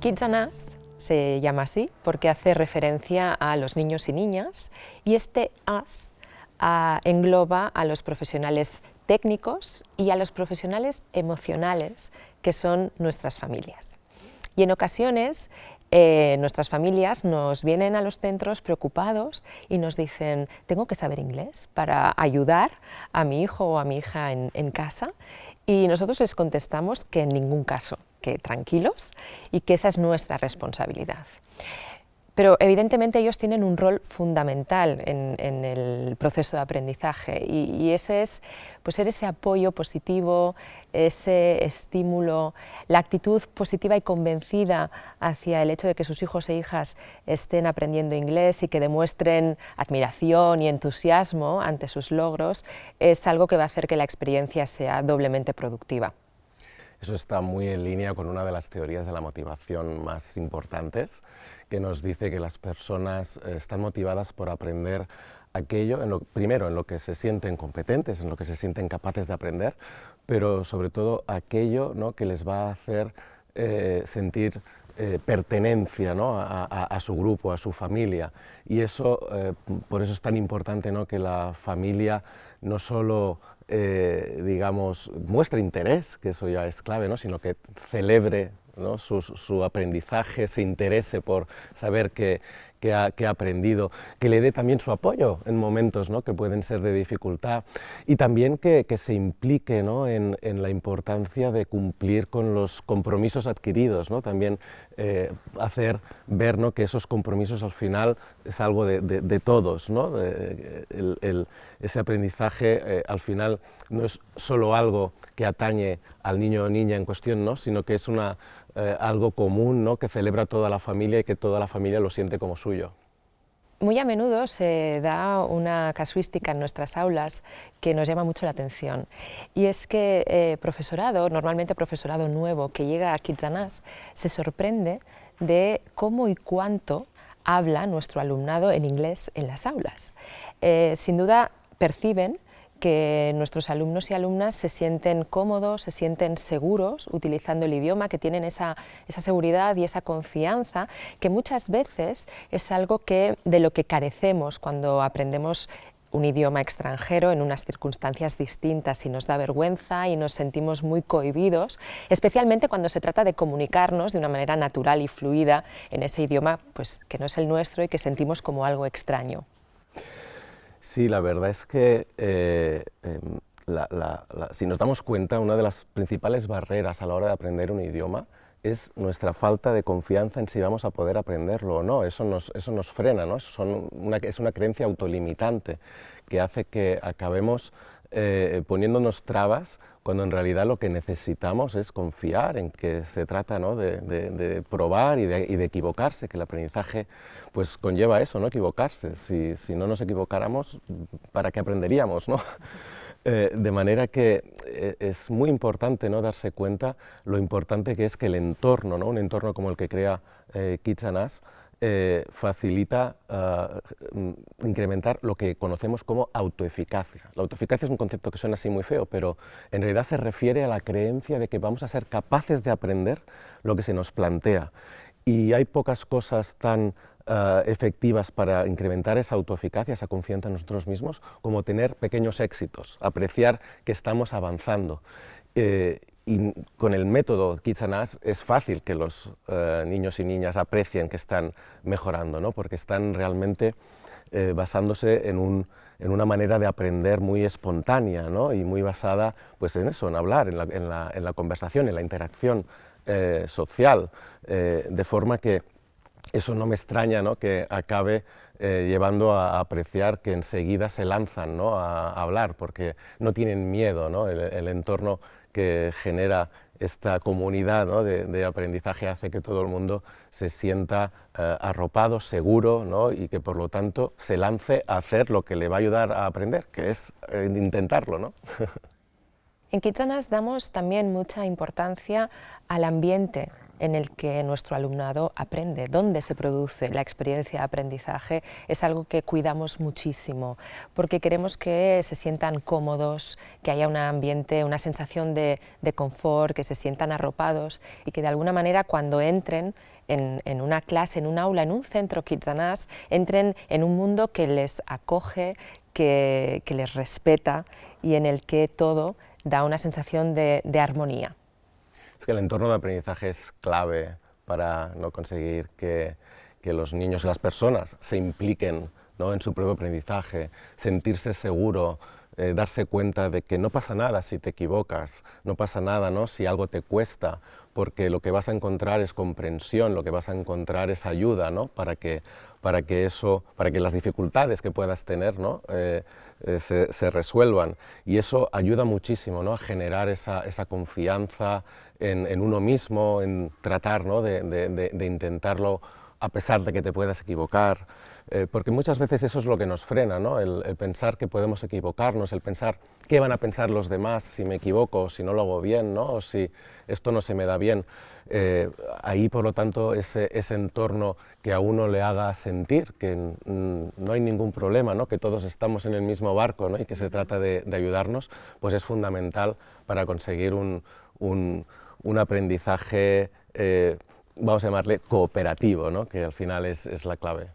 Kids and Us se llama así porque hace referencia a los niños y niñas, y este Us engloba a los profesionales técnicos y a los profesionales emocionales, que son nuestras familias. Y en ocasiones nuestras familias nos vienen a los centros preocupados y nos dicen: tengo que saber inglés para ayudar a mi hijo o a mi hija en casa, y nosotros les contestamos que en ningún caso, que tranquilos y que esa es nuestra responsabilidad. Pero evidentemente ellos tienen un rol fundamental en el proceso de aprendizaje, y ese es pues, ser ese apoyo positivo, ese estímulo, la actitud positiva y convencida hacia el hecho de que sus hijos e hijas estén aprendiendo inglés y que demuestren admiración y entusiasmo ante sus logros, es algo que va a hacer que la experiencia sea doblemente productiva. Eso está muy en línea con una de las teorías de la motivación más importantes, que nos dice que las personas están motivadas por aprender aquello, primero en lo que se sienten competentes, en lo que se sienten capaces de aprender, pero sobre todo aquello, ¿no?, que les va a hacer sentir pertenencia, ¿no?, a su grupo, a su familia. Y eso, por eso es tan importante, ¿no?, que la familia no solo digamos, muestre interés, que eso ya es clave, ¿no?, sino que celebre, ¿no?, su aprendizaje, se interese por saber que ha aprendido, que le dé también su apoyo en momentos, ¿no?, que pueden ser de dificultad, y también que se implique, ¿no?, en la importancia de cumplir con los compromisos adquiridos, ¿no?, también hacer ver, ¿no?, que esos compromisos al final es algo de todos, ¿no?, ese aprendizaje al final no es solo algo que atañe al niño o niña en cuestión, ¿no?, sino que es algo común, ¿no?, que celebra toda la familia y que toda la familia lo siente como suyo. Muy a menudo se da una casuística en nuestras aulas que nos llama mucho la atención, y es que profesorado, normalmente profesorado nuevo que llega a Kids and Us, se sorprende de cómo y cuánto habla nuestro alumnado en inglés en las aulas. Sin duda perciben que nuestros alumnos y alumnas se sienten cómodos, se sienten seguros utilizando el idioma, que tienen esa seguridad y esa confianza, que muchas veces es algo de lo que carecemos cuando aprendemos un idioma extranjero en unas circunstancias distintas, y nos da vergüenza y nos sentimos muy cohibidos, especialmente cuando se trata de comunicarnos de una manera natural y fluida en ese idioma pues, que no es el nuestro y que sentimos como algo extraño. Sí, la verdad es que si nos damos cuenta, una de las principales barreras a la hora de aprender un idioma es nuestra falta de confianza en si vamos a poder aprenderlo o no. Eso nos frena, ¿no? Es una creencia autolimitante que hace que acabemos poniéndonos trabas, cuando en realidad lo que necesitamos es confiar en que se trata, ¿no?, de probar y de equivocarse, que el aprendizaje pues conlleva eso, ¿no?, equivocarse. Si no nos equivocáramos, ¿para qué aprenderíamos, ¿no? De manera que es muy importante, ¿no?, darse cuenta lo importante que es que el entorno, ¿no?, un entorno como el que crea Kids and Us, facilita incrementar lo que conocemos como autoeficacia. La autoeficacia es un concepto que suena así muy feo, pero en realidad se refiere a la creencia de que vamos a ser capaces de aprender lo que se nos plantea. Y hay pocas cosas tan efectivas para incrementar esa autoeficacia, esa confianza en nosotros mismos, como tener pequeños éxitos, apreciar que estamos avanzando. Y con el método Kids and Us es fácil que los niños y niñas aprecien que están mejorando, ¿no?, porque están realmente basándose en una manera de aprender muy espontánea, ¿no?, y muy basada pues, en eso, en hablar, en la conversación, en la interacción social, de forma que eso no me extraña, ¿no?, que acabe llevando a apreciar que enseguida se lanzan, ¿no?, a hablar, porque no tienen miedo, ¿no? El entorno que genera esta comunidad, ¿no?, de aprendizaje hace que todo el mundo se sienta arropado, seguro, ¿no?, y que por lo tanto se lance a hacer lo que le va a ayudar a aprender, que es intentarlo, ¿no? En Kids and Us damos también mucha importancia al ambiente en el que nuestro alumnado aprende, dónde se produce la experiencia de aprendizaje. Es algo que cuidamos muchísimo, porque queremos que se sientan cómodos, que haya un ambiente, una sensación de confort, que se sientan arropados y que de alguna manera cuando entren en una clase, en un aula, en un centro Kitsanás, entren en un mundo que les acoge, que les respeta y en el que todo da una sensación de armonía. Es que el entorno de aprendizaje es clave para no conseguir que los niños y las personas se impliquen, ¿no?, en su propio aprendizaje, sentirse seguro, darse cuenta de que no pasa nada si te equivocas, no pasa nada, ¿no?, si algo te cuesta, porque lo que vas a encontrar es comprensión, lo que vas a encontrar es ayuda, ¿no?, para que las dificultades que puedas tener, ¿no?, se resuelvan. Y eso ayuda muchísimo, ¿no?, a generar esa confianza en uno mismo, en tratar, ¿no?, de intentarlo a pesar de que te puedas equivocar, porque muchas veces eso es lo que nos frena, ¿no?, el pensar que podemos equivocarnos, el pensar qué van a pensar los demás si me equivoco, si no lo hago bien, ¿no?, o si esto no se me da bien. Ahí, por lo tanto, ese entorno que a uno le haga sentir que no hay ningún problema, ¿no?, que todos estamos en el mismo barco, ¿no?, y que se trata de ayudarnos, pues es fundamental para conseguir un aprendizaje, vamos a llamarle cooperativo, ¿no?, que al final es la clave.